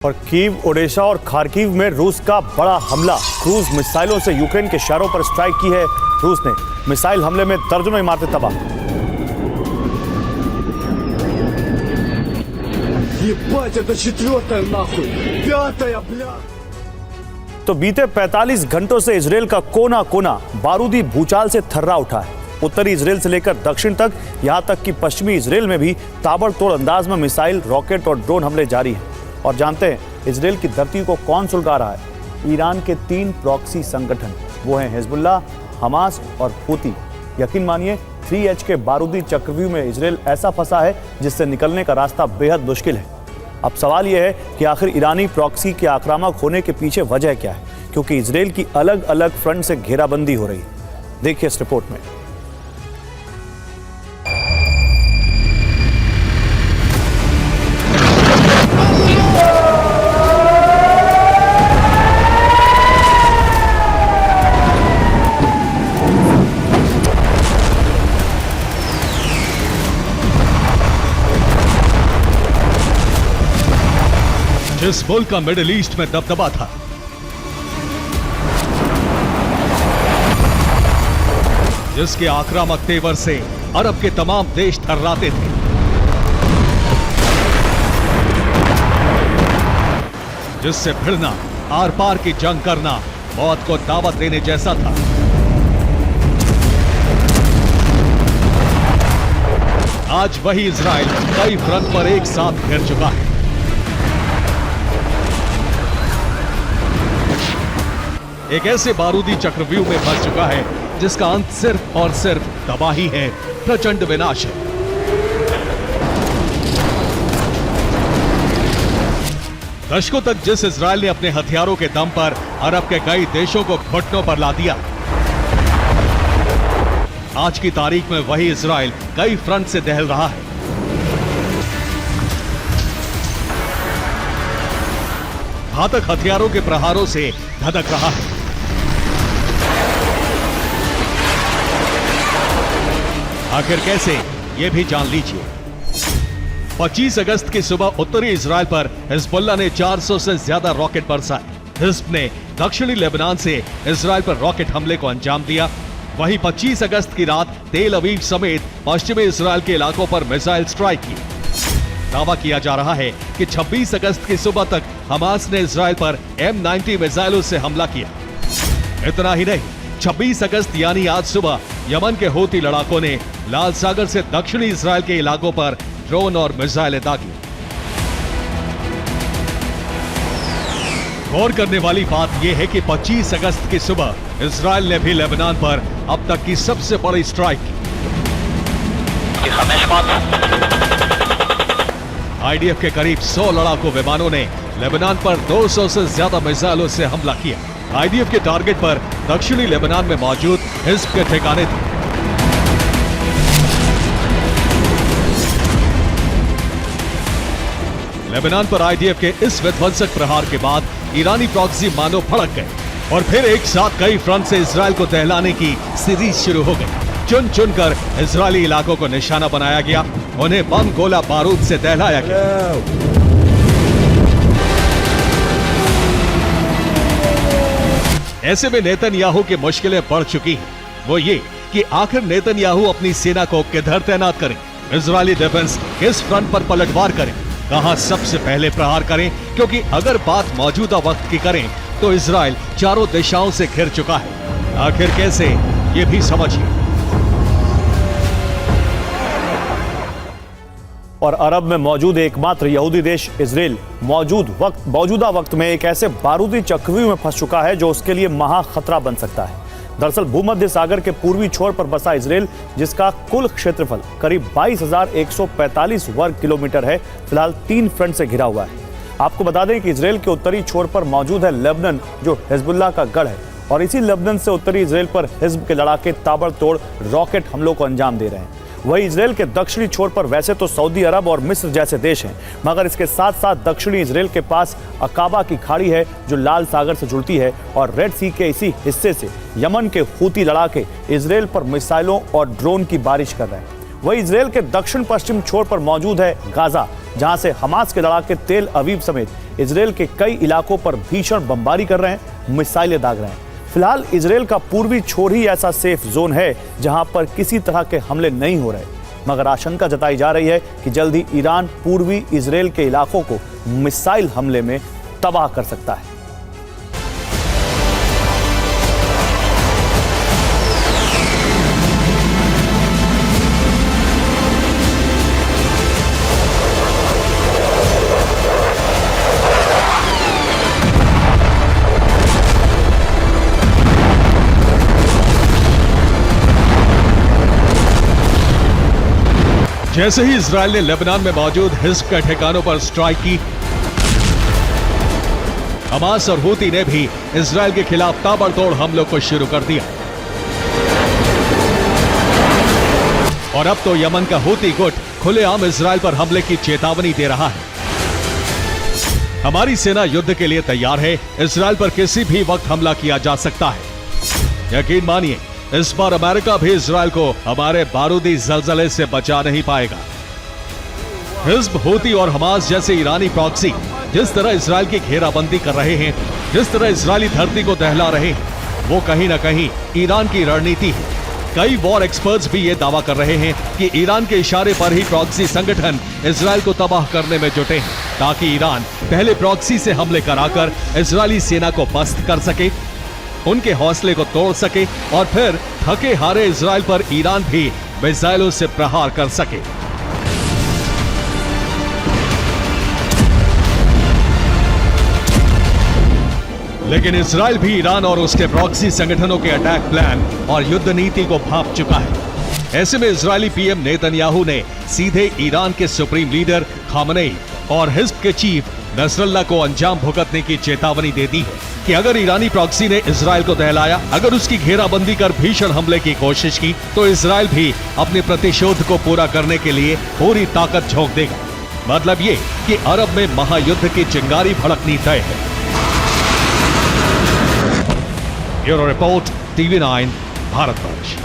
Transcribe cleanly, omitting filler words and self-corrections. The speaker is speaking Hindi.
और कीव, ओडेशा और खार्किव में रूस का बड़ा हमला। क्रूज मिसाइलों से यूक्रेन के शहरों पर स्ट्राइक की है रूस ने। मिसाइल हमले में दर्जनों इमारतें तबाह। तो बीते 45 घंटों से इजरायल का कोना कोना बारूदी भूचाल से थर्रा उठा है। उत्तरी इजरायल से लेकर दक्षिण तक, यहां तक कि पश्चिमी इजरायल में भी ताबड़तोड़ अंदाज में मिसाइल, रॉकेट और ड्रोन हमले जारी हैं। और जानते हैं इजरायल की धरती को कौन सुलगा रहा है? ईरान के 3 प्रॉक्सी संगठन, वो हैं हिजबुल्लाह, हमास और हूती। यकीन मानिए 3H के बारूदी चक्रव्यूह में इजरायल ऐसा फंसा है जिससे निकलने का रास्ता बेहद मुश्किल है। अब सवाल यह है कि आखिर ईरानी प्रॉक्सी के आक्रामक होने के पीछे वजह क्या है, क्योंकि इजरायल की अलग अलग फ्रंट से घेराबंदी हो रही है। देखिए इस रिपोर्ट में। जिस मुल्क का मिडिल ईस्ट में दबदबा था, जिसके आक्रामक तेवर से अरब के तमाम देश थर्राते थे, जिससे भिड़ना, आर पार की जंग करना मौत को दावत देने जैसा था, आज वही इजराइल कई फ्रंट पर एक साथ घिर चुका है। एक ऐसे बारूदी चक्रव्यूह में फंस चुका है जिसका अंत सिर्फ और सिर्फ तबाही है, प्रचंड विनाश है। दशकों तक जिस इजराइल ने अपने हथियारों के दम पर अरब के कई देशों को घुटनों पर ला दिया, आज की तारीख में वही इजराइल कई फ्रंट से दहल रहा है। घातक हथियारों के प्रहारों से धधक रहा है। आखिर कैसे, ये भी जान लीजिए। 25 अगस्त की सुबह उत्तरी इजराइल पर हिजबुल्लाह ने 400 से ज्यादा रॉकेट बरसाए। हिजब ने दक्षिणी लेबनान से इजराइल पर रॉकेट हमले को अंजाम दिया। वहीं 25 अगस्त की रात तेल अवीव समेत पश्चिमी इजराइल के इलाकों पर मिसाइल स्ट्राइक की। दावा किया जा रहा है कि 26 अगस्त की सुबह तक हमास ने इजराइल पर M90 मिसाइलों से हमला किया। इतना ही नहीं, 26 अगस्त यानी आज सुबह यमन के हूती लड़ाकों ने लाल सागर से दक्षिणी इजराइल के इलाकों पर ड्रोन और मिसाइलें दागी। गौर करने वाली बात यह है कि 25 अगस्त की सुबह इजराइल ने भी लेबनान पर अब तक की सबसे बड़ी स्ट्राइक की। IDF के करीब 100 लड़ाकू विमानों ने लेबनान पर 200 से ज्यादा मिसाइलों से हमला किया। IDF के टारगेट पर दक्षिणी लेबनान में मौजूद हिजब के ठिकाने थे। लेबनान पर IDF के इस विध्वंसक प्रहार के बाद ईरानी प्रॉक्सी मानो भड़क गए और फिर एक साथ कई फ्रंट से इजराइल को दहलाने की सीरीज शुरू हो गई। चुन चुनकर इजरायली इलाकों को निशाना बनाया गया, उन्हें बम, गोला, बारूद से दहलाया गया। ऐसे में नेतन्याहू की मुश्किलें बढ़ चुकी हैं। वो ये कि आखिर नेतन्याहू अपनी सेना को किधर तैनात करें, इजरायली डिफेंस किस फ्रंट पर पलटवार करें, कहां सबसे पहले प्रहार करें, क्योंकि अगर बात मौजूदा वक्त की करें तो इजराइल चारों दिशाओं से घिर चुका है। आखिर कैसे, ये भी समझिए। और अरब में मौजूद एकमात्र यहूदी देश इजराइल मौजूदा वक्त में एक ऐसे बारूदी चक्रव्यूह में फंस चुका है जो उसके लिए महा खतरा बन सकता है। दरअसल भूमध्य सागर के पूर्वी छोर पर बसा इजराइल, जिसका कुल क्षेत्रफल करीब 22,145 वर्ग किलोमीटर है, फिलहाल 3 फ्रंट से घिरा हुआ है। आपको बता दें कि इजराइल के उत्तरी छोर पर मौजूद है लेबनान, जो हिजबुल्लाह का गढ़ है, और इसी लेबनान से उत्तरी इजराइल पर हिजब के लड़ाके ताबड़तोड़ रॉकेट हमलों को अंजाम दे रहे हैं। वही इजराइल के दक्षिणी छोर पर वैसे तो सऊदी अरब और मिस्र जैसे देश हैं, मगर इसके साथ साथ दक्षिणी इजराइल के पास अकाबा की खाड़ी है जो लाल सागर से जुड़ती है, और रेड सी के इसी हिस्से से यमन के हूती लड़ाके इजराइल पर मिसाइलों और ड्रोन की बारिश कर रहे हैं। वही इसराइल के दक्षिण पश्चिम छोर पर मौजूद है गाजा, जहां से हमास के लड़ाके तेल अवीव समेत इसराइल के कई इलाकों पर भीषण बमबारी कर रहे हैं, मिसाइलें दाग रहे हैं। फिलहाल इसराइल का पूर्वी छोर ही ऐसा सेफ जोन है जहां पर किसी तरह के हमले नहीं हो रहे, मगर आशंका जताई जा रही है कि जल्द ही ईरान पूर्वी इसराइल के इलाकों को मिसाइल हमले में तबाह कर सकता है। जैसे ही इजरायल ने लेबनान में मौजूद हिज़्ब के ठिकानों पर स्ट्राइक की, हमास और हूती ने भी इजरायल के खिलाफ ताबड़तोड़ हमलों को शुरू कर दिया। और अब तो यमन का हूती गुट खुलेआम इजरायल पर हमले की चेतावनी दे रहा है। हमारी सेना युद्ध के लिए तैयार है, इजरायल पर किसी भी वक्त हमला किया जा सकता है। यकीन मानिए, इस बार अमेरिका भी इजरायल को हमारे बारूदी जलजले से बचा नहीं पाएगा। हिज़्ब, हूती और हमास जैसे ईरानी प्रॉक्सी जिस तरह इजरायल की घेराबंदी कर रहे हैं, जिस तरह इजरायली धरती को दहला रहे हैं, वो कहीं ना कहीं ईरान की रणनीति है। कई वॉर एक्सपर्ट्स भी ये दावा कर रहे हैं कि ईरान के इशारे पर ही प्रॉक्सी संगठन इजरायल को तबाह करने में जुटे हैं, ताकि ईरान पहले प्रॉक्सी से हमले कराकर इजरायली सेना को पस्त कर सके, उनके हौसले को तोड़ सके और फिर थके हारे इजरायल पर ईरान भी मिसाइलों से प्रहार कर सके। लेकिन इजरायल भी ईरान और उसके प्रॉक्सी संगठनों के अटैक प्लान और युद्ध नीति को भांप चुका है। ऐसे में इजरायली पीएम नेतन्याहू ने सीधे ईरान के सुप्रीम लीडर खामनेई और हिज़्ब के चीफ नसरल्ला को अंजाम भुगतने की चेतावनी दे दी है कि अगर ईरानी प्रॉक्सी ने इजरायल को दहलाया, अगर उसकी घेराबंदी कर भीषण हमले की कोशिश की, तो इजरायल भी अपने प्रतिशोध को पूरा करने के लिए पूरी ताकत झोंक देगा। मतलब ये कि अरब में महायुद्ध की चिंगारी भड़कनी तय है। Bureau report, TV9, Bharatvarsh.